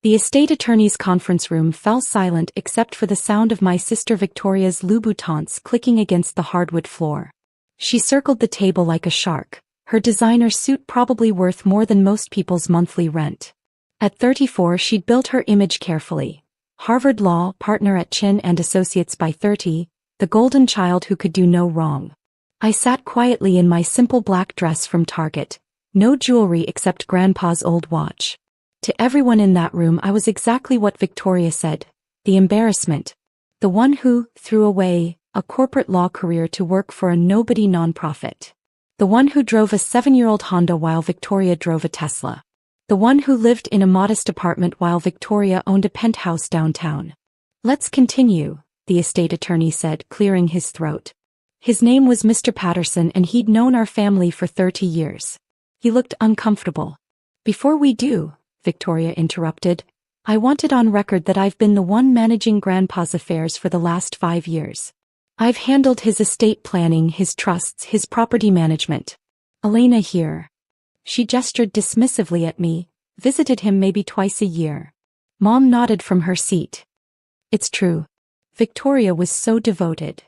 The estate attorney's conference room fell silent except for the sound of my sister Victoria's Louboutins clicking against the hardwood floor. She circled the table like a shark, her designer suit probably worth more than most people's monthly rent. At 34 she'd built her image carefully. Harvard Law partner at Chin and Associates by 30, the golden child who could do no wrong. I sat quietly in my simple black dress from Target, no jewelry except Grandpa's old watch. To everyone in that room I was exactly what Victoria said, the embarrassment. The one who threw away a corporate law career to work for a nobody nonprofit. The one who drove a 7-year-old Honda while Victoria drove a Tesla. The one who lived in a modest apartment while Victoria owned a penthouse downtown. Let's continue, the estate attorney said, clearing his throat. His name was Mr. Patterson and he'd known our family for 30 years. He looked uncomfortable. Before we do, Victoria interrupted, I wanted on record that I've been the one managing Grandpa's affairs for the last 5 years. I've handled his estate planning, his trusts, his property management. Elena here. She gestured dismissively at me, visited him maybe twice a year. Mom nodded from her seat. It's true. Victoria was so devoted.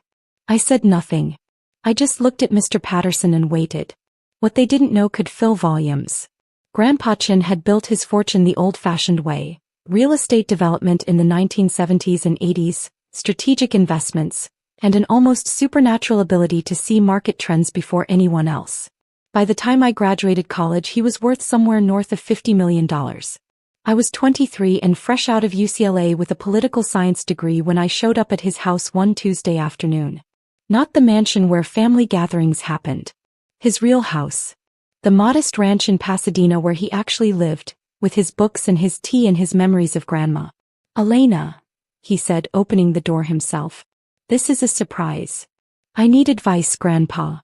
I said nothing. I just looked at Mr. Patterson and waited. What they didn't know could fill volumes. Grandpa Chin had built his fortune the old-fashioned way, real estate development in the 1970s and 80s, strategic investments, and an almost supernatural ability to see market trends before anyone else. By the time I graduated college he was worth somewhere north of $50 million. I was 23 and fresh out of UCLA with a political science degree when I showed up at his house one Tuesday afternoon. Not the mansion where family gatherings happened. His real house. The modest ranch in Pasadena where he actually lived, with his books and his tea and his memories of Grandma. Elena, he said, opening the door himself. This is a surprise. I need advice, Grandpa.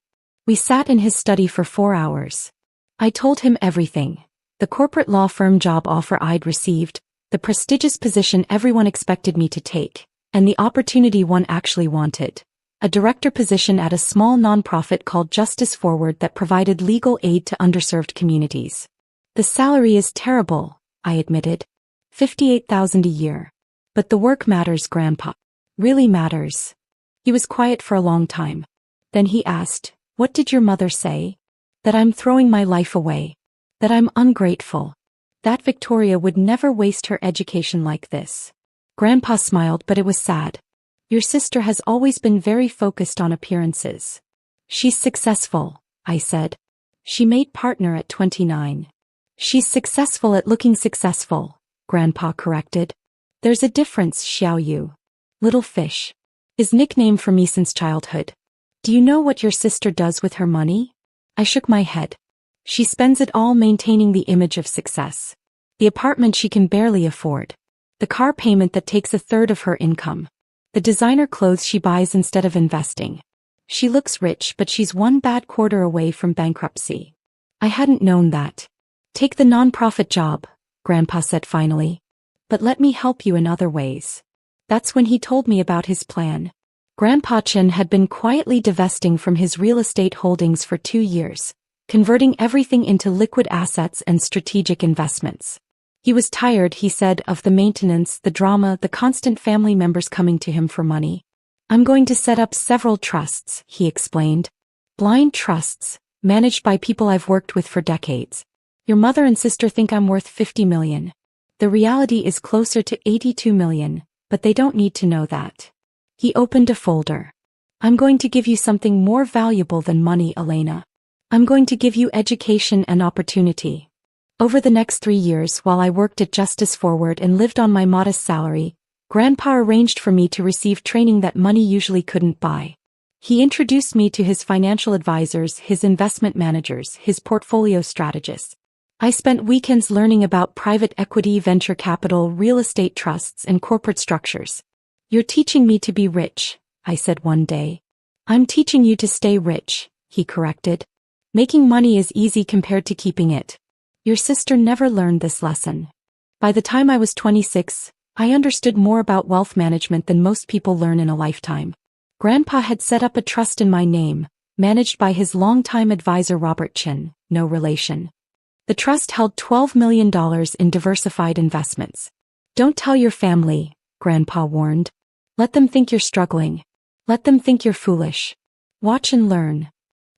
We sat in his study for 4 hours. I told him everything. The corporate law firm job offer I'd received, the prestigious position everyone expected me to take, and the opportunity one actually wanted. A director position at a small nonprofit called Justice Forward that provided legal aid to underserved communities. The salary is terrible, I admitted. $58,000 a year. But the work matters, Grandpa. Really matters. He was quiet for a long time. Then he asked, what did your mother say? That I'm throwing my life away. That I'm ungrateful. That Victoria would never waste her education like this. Grandpa smiled, but it was sad. Your sister has always been very focused on appearances. She's successful, I said. She made partner at 29. She's successful at looking successful, Grandpa corrected. There's a difference, Xiao Yu. Little fish. His nickname for me since childhood. Do you know what your sister does with her money? I shook my head. She spends it all maintaining the image of success. The apartment she can barely afford. The car payment that takes 1/3 of her income. The designer clothes she buys instead of investing. She looks rich, but she's one bad quarter away from bankruptcy. I hadn't known that. Take the nonprofit job, Grandpa said finally. But let me help you in other ways. That's when he told me about his plan. Grandpa Chin had been quietly divesting from his real estate holdings for 2 years, converting everything into liquid assets and strategic investments. He was tired, he said, of the maintenance, the drama, the constant family members coming to him for money. I'm going to set up several trusts, he explained. Blind trusts, managed by people I've worked with for decades. Your mother and sister think I'm worth $50 million. The reality is closer to $82 million, but they don't need to know that. He opened a folder. I'm going to give you something more valuable than money, Elena. I'm going to give you education and opportunity. Over the next 3 years, while I worked at Justice Forward and lived on my modest salary, Grandpa arranged for me to receive training that money usually couldn't buy. He introduced me to his financial advisors, his investment managers, his portfolio strategists. I spent weekends learning about private equity, venture capital, real estate trusts, and corporate structures. You're teaching me to be rich, I said one day. I'm teaching you to stay rich, he corrected. Making money is easy compared to keeping it. Your sister never learned this lesson. By the time I was 26, I understood more about wealth management than most people learn in a lifetime. Grandpa had set up a trust in my name, managed by his longtime advisor Robert Chin, no relation. The trust held $12 million in diversified investments. Don't tell your family, Grandpa warned. Let them think you're struggling. Let them think you're foolish. Watch and learn.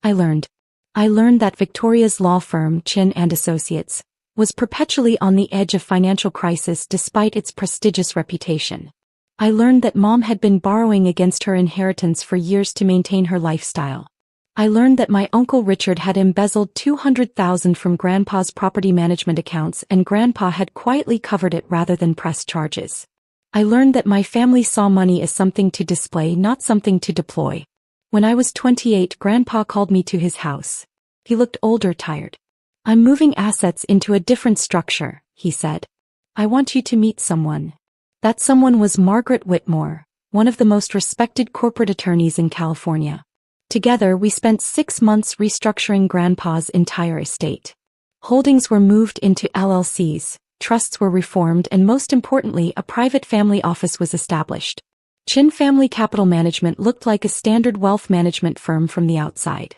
I learned. I learned that Victoria's law firm, Chin and Associates, was perpetually on the edge of financial crisis despite its prestigious reputation. I learned that Mom had been borrowing against her inheritance for years to maintain her lifestyle. I learned that my Uncle Richard had embezzled $200,000 from Grandpa's property management accounts and Grandpa had quietly covered it rather than press charges. I learned that my family saw money as something to display, not something to deploy. When I was 28, Grandpa called me to his house. He looked older, tired. I'm moving assets into a different structure, he said. I want you to meet someone. That someone was Margaret Whitmore, one of the most respected corporate attorneys in California. Together, we spent 6 months restructuring Grandpa's entire estate. Holdings were moved into LLCs, trusts were reformed, and most importantly, a private family office was established. Chin Family Capital Management looked like a standard wealth management firm from the outside.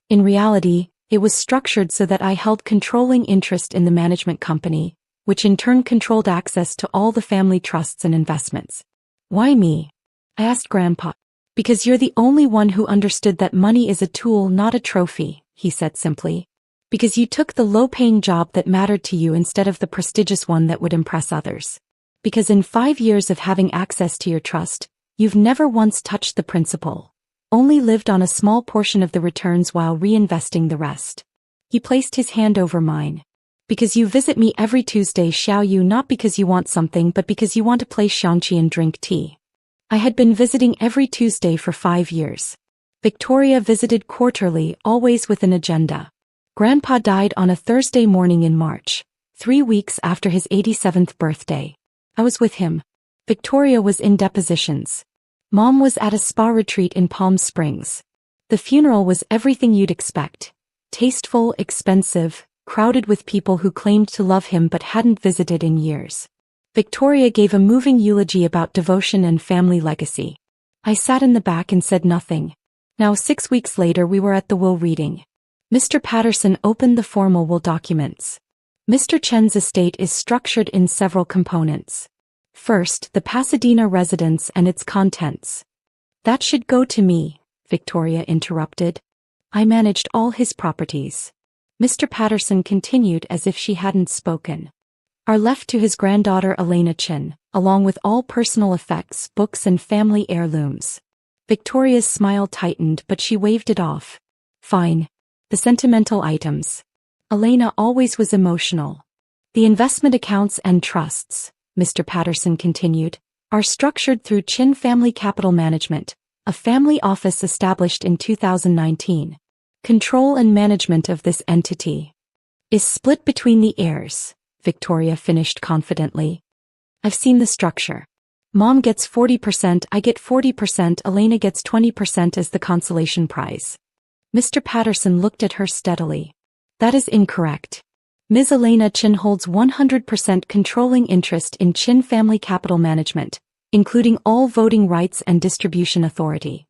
In reality, it was structured so that I held controlling interest in the management company, which in turn controlled access to all the family trusts and investments. Why me? I asked Grandpa. Because you're the only one who understood that money is a tool, not a trophy, he said simply. Because you took the low-paying job that mattered to you instead of the prestigious one that would impress others. Because in 5 years of having access to your trust, you've never once touched the principal, only lived on a small portion of the returns while reinvesting the rest. He placed his hand over mine. Because you visit me every Tuesday, Xiaoyu, not because you want something but because you want to play xiangqi and drink tea. I had been visiting every Tuesday for 5 years. Victoria visited quarterly, always with an agenda. Grandpa died on a Thursday morning in March, 3 weeks after his 87th birthday. I was with him. Victoria was in depositions. Mom was at a spa retreat in Palm Springs. The funeral was everything you'd expect. Tasteful, expensive, crowded with people who claimed to love him but hadn't visited in years. Victoria gave a moving eulogy about devotion and family legacy. I sat in the back and said nothing. Now 6 weeks later we were at the will reading. Mr. Patterson opened the formal will documents. Mr. Chen's estate is structured in several components. First, the Pasadena residence and its contents. That should go to me, Victoria interrupted. I managed all his properties. Mr. Patterson continued as if she hadn't spoken. Are left to his granddaughter Elena Chin, along with all personal effects, books and family heirlooms. Victoria's smile tightened but she waved it off. Fine. The sentimental items. Elena always was emotional. The investment accounts and trusts, Mr. Patterson continued, are structured through Chin Family Capital Management, a family office established in 2019. Control and management of this entity is split between the heirs, Victoria finished confidently. I've seen the structure. Mom gets 40%, I get 40%, Elena gets 20% as the consolation prize. Mr. Patterson looked at her steadily. That is incorrect. Ms. Elena Chin holds 100% controlling interest in Chin Family Capital Management, including all voting rights and distribution authority.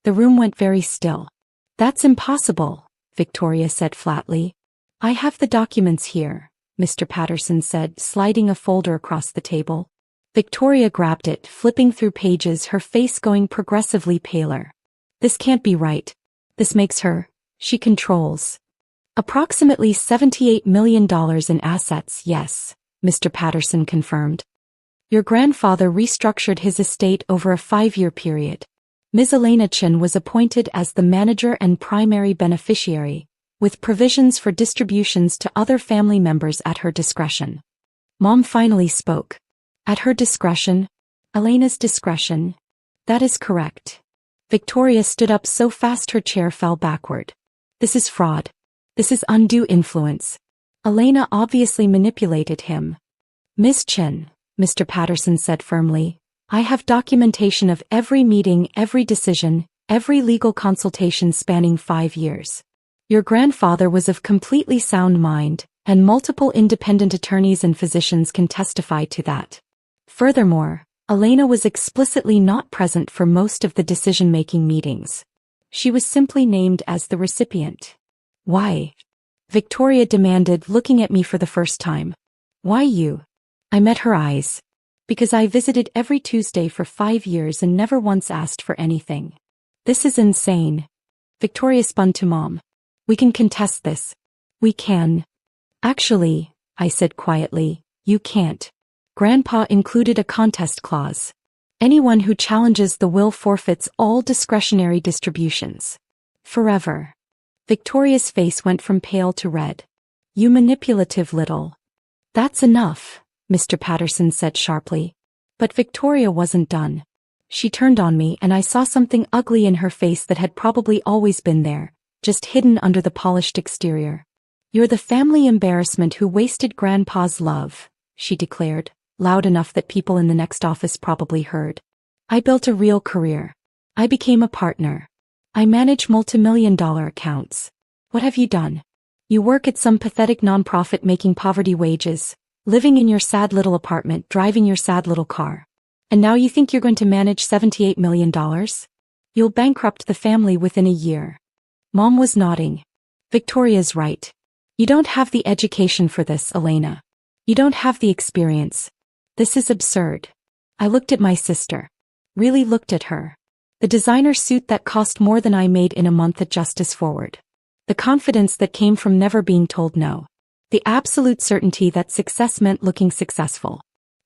The room went very still. That's impossible, Victoria said flatly. I have the documents here, Mr. Patterson said, sliding a folder across the table. Victoria grabbed it, flipping through pages, her face going progressively paler. This can't be right. This makes her. She controls approximately $78 million in assets, yes, Mr. Patterson confirmed. Your grandfather restructured his estate over a 5-year period. Ms. Elena Chin was appointed as the manager and primary beneficiary, with provisions for distributions to other family members at her discretion. Mom finally spoke. At her discretion? Elena's discretion? That is correct. Victoria stood up so fast her chair fell backward. This is fraud. This is undue influence. Elena obviously manipulated him. Miss Chin, Mr. Patterson said firmly, I have documentation of every meeting, every decision, every legal consultation spanning 5 years. Your grandfather was of completely sound mind, and multiple independent attorneys and physicians can testify to that. Furthermore, Elena was explicitly not present for most of the decision-making meetings. She was simply named as the recipient. Why? Victoria demanded, looking at me for the first time. Why you? I met her eyes. Because I visited every Tuesday for 5 years and never once asked for anything. This is insane. Victoria spun to Mom. We can contest this. We can. Actually, I said quietly, you can't. Grandpa included a contest clause. Anyone who challenges the will forfeits all discretionary distributions. Forever. Victoria's face went from pale to red. You manipulative little. That's enough, Mr. Patterson said sharply. But Victoria wasn't done. She turned on me and I saw something ugly in her face that had probably always been there, just hidden under the polished exterior. You're the family embarrassment who wasted Grandpa's love, she declared, loud enough that people in the next office probably heard. I built a real career. I became a partner. I manage multimillion-dollar accounts. What have you done? You work at some pathetic nonprofit making poverty wages, living in your sad little apartment, driving your sad little car. And now you think you're going to manage $78 million? You'll bankrupt the family within a year. Mom was nodding. Victoria's right. You don't have the education for this, Elena. You don't have the experience. This is absurd. I looked at my sister. Really looked at her. The designer suit that cost more than I made in a month at Justice Forward. The confidence that came from never being told no. The absolute certainty that success meant looking successful.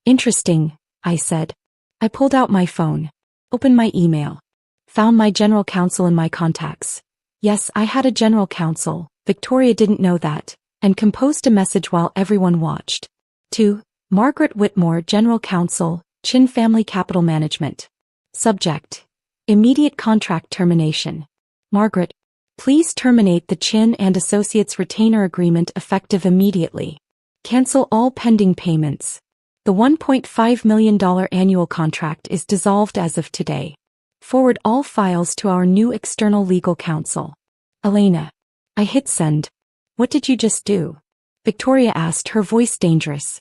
Interesting, I said. I pulled out my phone. Opened my email. Found my general counsel in my contacts. Yes, I had a general counsel. Victoria didn't know that, and composed a message while everyone watched. To Margaret Whitmore, General Counsel, Chin Family Capital Management. Subject: immediate contract termination. Margaret, please terminate the Chin and Associates retainer agreement effective immediately. Cancel all pending payments. The $1.5 million annual contract is dissolved as of today. Forward all files to our new external legal counsel. Elena. I hit send. What did you just do? Victoria asked, her voice dangerous.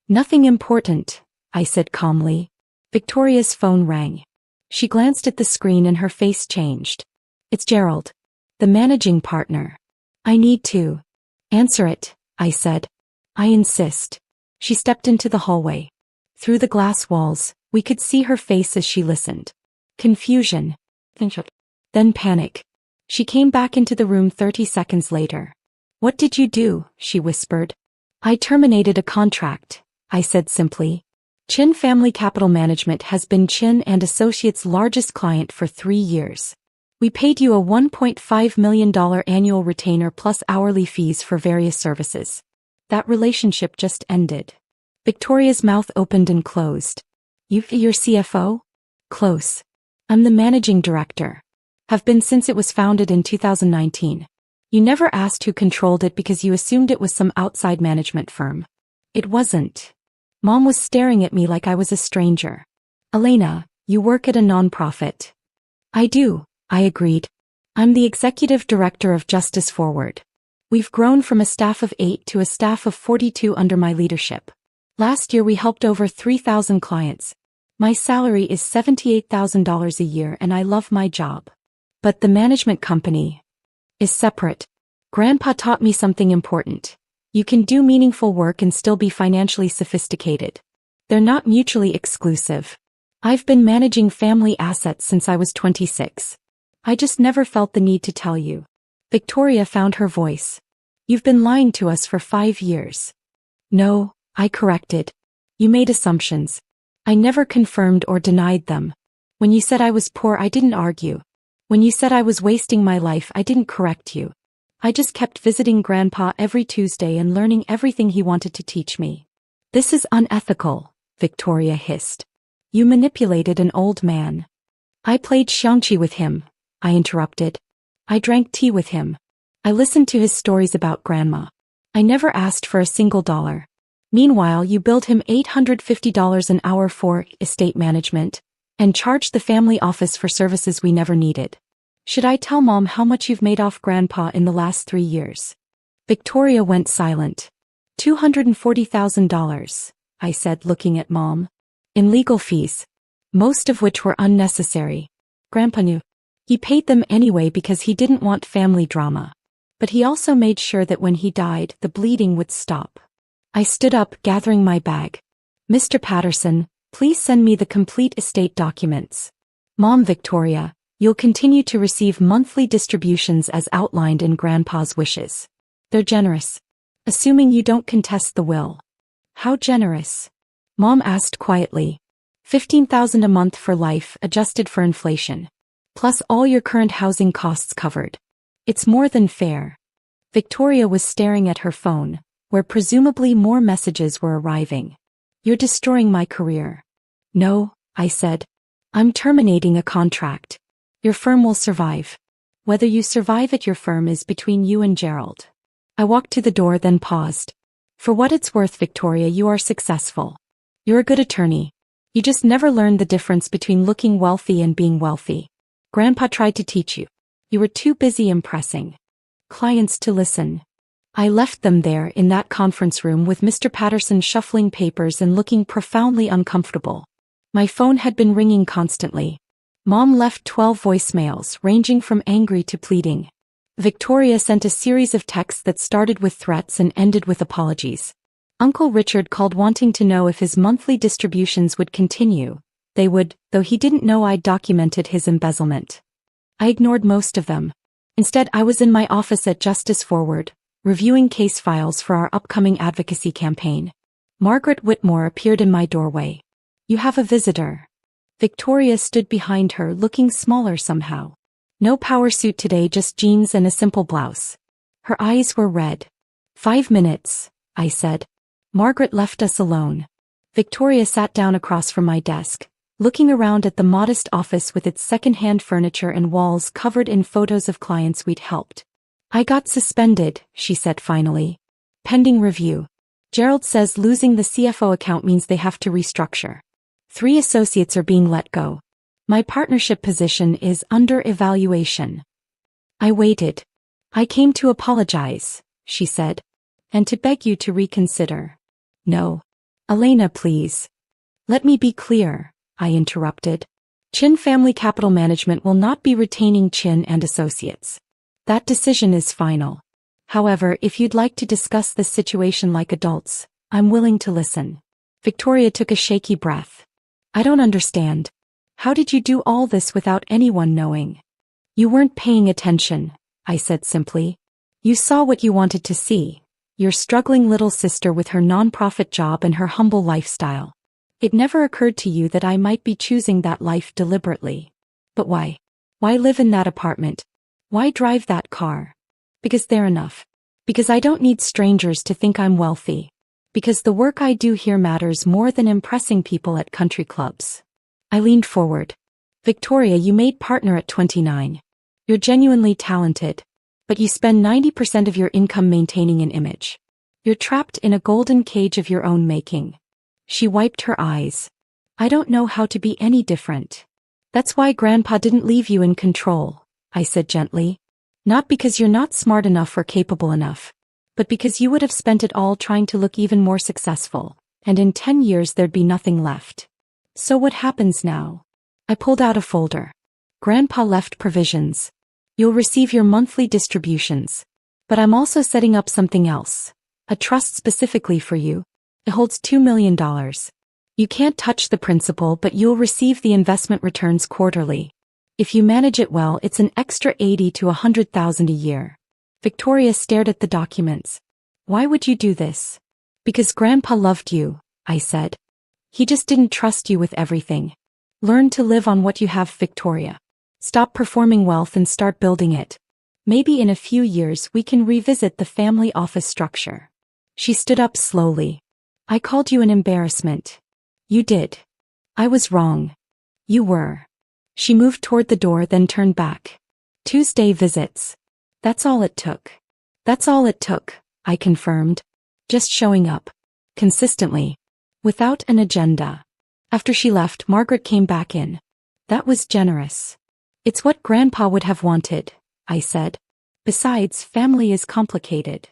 Nothing important, I said calmly. Victoria's phone rang. She glanced at the screen and her face changed. It's Gerald. The managing partner. I need to. Answer it, I said. I insist. She stepped into the hallway. Through the glass walls, we could see her face as she listened. Confusion. Then panic. She came back into the room 30 seconds later. What did you do? She whispered. I terminated a contract, I said simply. Chin Family Capital Management has been Chin and Associates' largest client for 3 years. We paid you a $1.5 million annual retainer plus hourly fees for various services. That relationship just ended. Victoria's mouth opened and closed. You're CFO? Close. I'm the managing director. Have been since it was founded in 2019. You never asked who controlled it because you assumed it was some outside management firm. It wasn't. Mom was staring at me like I was a stranger. Elena, you work at a nonprofit. I do, I agreed. I'm the executive director of Justice Forward. We've grown from a staff of 8 to a staff of 42 under my leadership. Last year we helped over 3,000 clients. My salary is $78,000 a year and I love my job. But the management company is separate. Grandpa taught me something important. You can do meaningful work and still be financially sophisticated. They're not mutually exclusive. I've been managing family assets since I was 26. I just never felt the need to tell you. Victoria found her voice. You've been lying to us for 5 years. No, I corrected. You made assumptions. I never confirmed or denied them. When you said I was poor, I didn't argue. When you said I was wasting my life, I didn't correct you. I just kept visiting Grandpa every Tuesday and learning everything he wanted to teach me. This is unethical, Victoria hissed. You manipulated an old man. I played xiangqi with him, I interrupted. I drank tea with him. I listened to his stories about Grandma. I never asked for a single dollar. Meanwhile, you billed him $850 an hour for estate management and charged the family office for services we never needed. Should I tell Mom how much you've made off Grandpa in the last 3 years? Victoria went silent. $240,000, I said, looking at Mom. In legal fees. Most of which were unnecessary. Grandpa knew. He paid them anyway because he didn't want family drama. But he also made sure that when he died, the bleeding would stop. I stood up, gathering my bag. Mr. Patterson, Please send me the complete estate documents. Mom Victoria, you'll continue to receive monthly distributions as outlined in Grandpa's wishes. They're generous. Assuming you don't contest the will. How generous? Mom asked quietly. $15,000 a month for life, adjusted for inflation. Plus all your current housing costs covered. It's more than fair. Victoria was staring at her phone, where presumably more messages were arriving. You're destroying my career. No, I said. I'm terminating a contract. Your firm will survive. Whether you survive at your firm is between you and Gerald. I walked to the door, then paused. For what it's worth, Victoria, you are successful. You're a good attorney. You just never learned the difference between looking wealthy and being wealthy. Grandpa tried to teach you. You were too busy impressing clients to listen. I left them there in that conference room with Mr. Patterson shuffling papers and looking profoundly uncomfortable. My phone had been ringing constantly. Mom left 12 voicemails, ranging from angry to pleading. Victoria sent a series of texts that started with threats and ended with apologies. Uncle Richard called wanting to know if his monthly distributions would continue. They would, though he didn't know I'd documented his embezzlement. I ignored most of them. Instead, I was in my office at Justice Forward, reviewing case files for our upcoming advocacy campaign. Margaret Whitmore appeared in my doorway. You have a visitor. Victoria stood behind her, looking smaller somehow. No power suit today, just jeans and a simple blouse. Her eyes were red. 5 minutes, I said. Margaret left us alone. Victoria sat down across from my desk, looking around at the modest office with its second-hand furniture and walls covered in photos of clients we'd helped. I got suspended, she said finally. Pending review. Gerald says losing the CFO account means they have to restructure. 3 associates are being let go. My partnership position is under evaluation. I waited. I came to apologize, she said. And to beg you to reconsider. No. Elena, please. Let me be clear, I interrupted. Chin Family Capital Management will not be retaining Chin and Associates. That decision is final. However, if you'd like to discuss this situation like adults, I'm willing to listen. Victoria took a shaky breath. I don't understand. How did you do all this without anyone knowing? You weren't paying attention, I said simply. You saw what you wanted to see. Your struggling little sister with her nonprofit job and her humble lifestyle. It never occurred to you that I might be choosing that life deliberately. But why? Why live in that apartment? Why drive that car? Because they're enough. Because I don't need strangers to think I'm wealthy. Because the work I do here matters more than impressing people at country clubs. I leaned forward. Victoria, you made partner at 29. You're genuinely talented. But you spend 90% of your income maintaining an image. You're trapped in a golden cage of your own making. She wiped her eyes. I don't know how to be any different. That's why Grandpa didn't leave you in control, I said gently. Not because you're not smart enough or capable enough, but because you would have spent it all trying to look even more successful, and in 10 years there'd be nothing left. So what happens now? I pulled out a folder. Grandpa left provisions. You'll receive your monthly distributions. But I'm also setting up something else. A trust specifically for you. It holds $2 million. You can't touch the principal, but you'll receive the investment returns quarterly. If you manage it well, it's an extra $80,000 to $100,000 a year. Victoria stared at the documents. Why would you do this? Because Grandpa loved you, I said. He just didn't trust you with everything. Learn to live on what you have, Victoria. Stop performing wealth and start building it. Maybe in a few years we can revisit the family office structure. She stood up slowly. I called you an embarrassment. You did. I was wrong. You were. She moved toward the door, then turned back. Tuesday visits. That's all it took. That's all it took, I confirmed. Just showing up. Consistently. Without an agenda. After she left, Margaret came back in. That was generous. It's what Grandpa would have wanted, I said. Besides, family is complicated.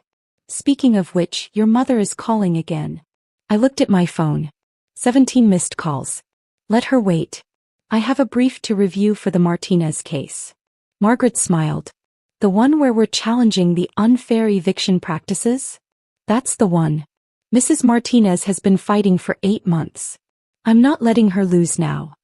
Speaking of which, your mother is calling again. I looked at my phone. 17 missed calls. Let her wait. I have a brief to review for the Martinez case. Margaret smiled. The one where we're challenging the unfair eviction practices? That's the one. Mrs. Martinez has been fighting for 8 months. I'm not letting her lose now.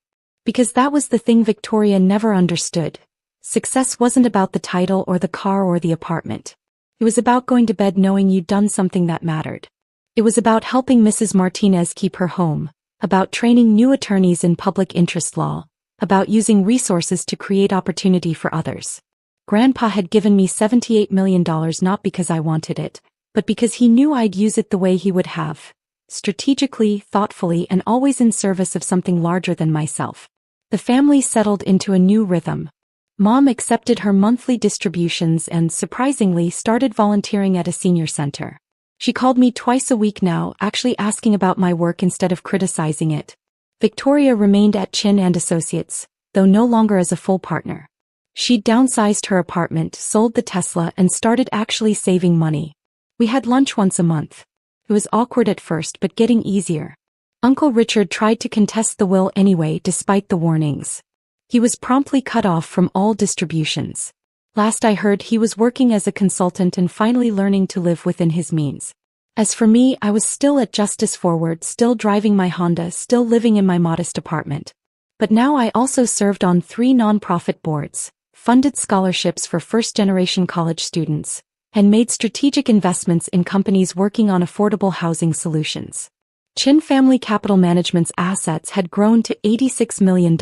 Because that was the thing Victoria never understood. Success wasn't about the title or the car or the apartment. It was about going to bed knowing you'd done something that mattered. It was about helping Mrs. Martinez keep her home, about training new attorneys in public interest law, about using resources to create opportunity for others. Grandpa had given me $78 million not because I wanted it, but because he knew I'd use it the way he would have. Strategically, thoughtfully, and always in service of something larger than myself. The family settled into a new rhythm. Mom accepted her monthly distributions and, surprisingly, started volunteering at a senior center. She called me twice a week now, actually asking about my work instead of criticizing it. Victoria remained at Chin and Associates, though no longer as a full partner. She'd downsized her apartment, sold the Tesla, and started actually saving money. We had lunch once a month. It was awkward at first but getting easier. Uncle Richard tried to contest the will anyway despite the warnings. He was promptly cut off from all distributions. Last I heard he was working as a consultant and finally learning to live within his means. As for me, I was still at Justice Forward, still driving my Honda, still living in my modest apartment. But now I also served on 3 nonprofit boards, funded scholarships for first-generation college students, and made strategic investments in companies working on affordable housing solutions. Chin Family Capital Management's assets had grown to $86 million.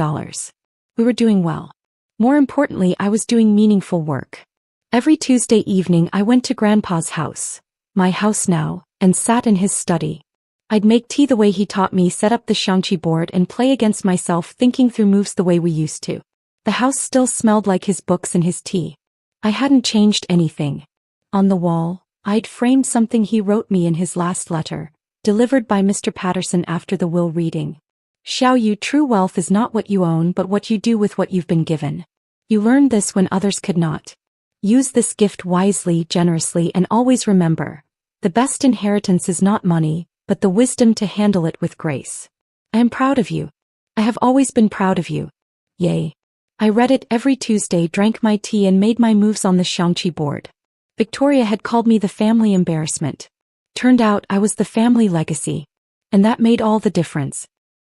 We were doing well. More importantly, I was doing meaningful work. Every Tuesday evening I went to Grandpa's house, my house now, and sat in his study. I'd make tea the way he taught me, set up the xiangqi board and play against myself, thinking through moves the way we used to. The house still smelled like his books and his tea. I hadn't changed anything. On the wall, I'd framed something he wrote me in his last letter, delivered by Mr. Patterson after the will reading. Xiao Yu, true wealth is not what you own but what you do with what you've been given. You learned this when others could not. Use this gift wisely, generously, and always remember, the best inheritance is not money, but the wisdom to handle it with grace. I am proud of you. I have always been proud of you. Yay. I read it every Tuesday, drank my tea and made my moves on the xiangqi board. Victoria had called me the family embarrassment. Turned out I was the family legacy. And that made all the difference.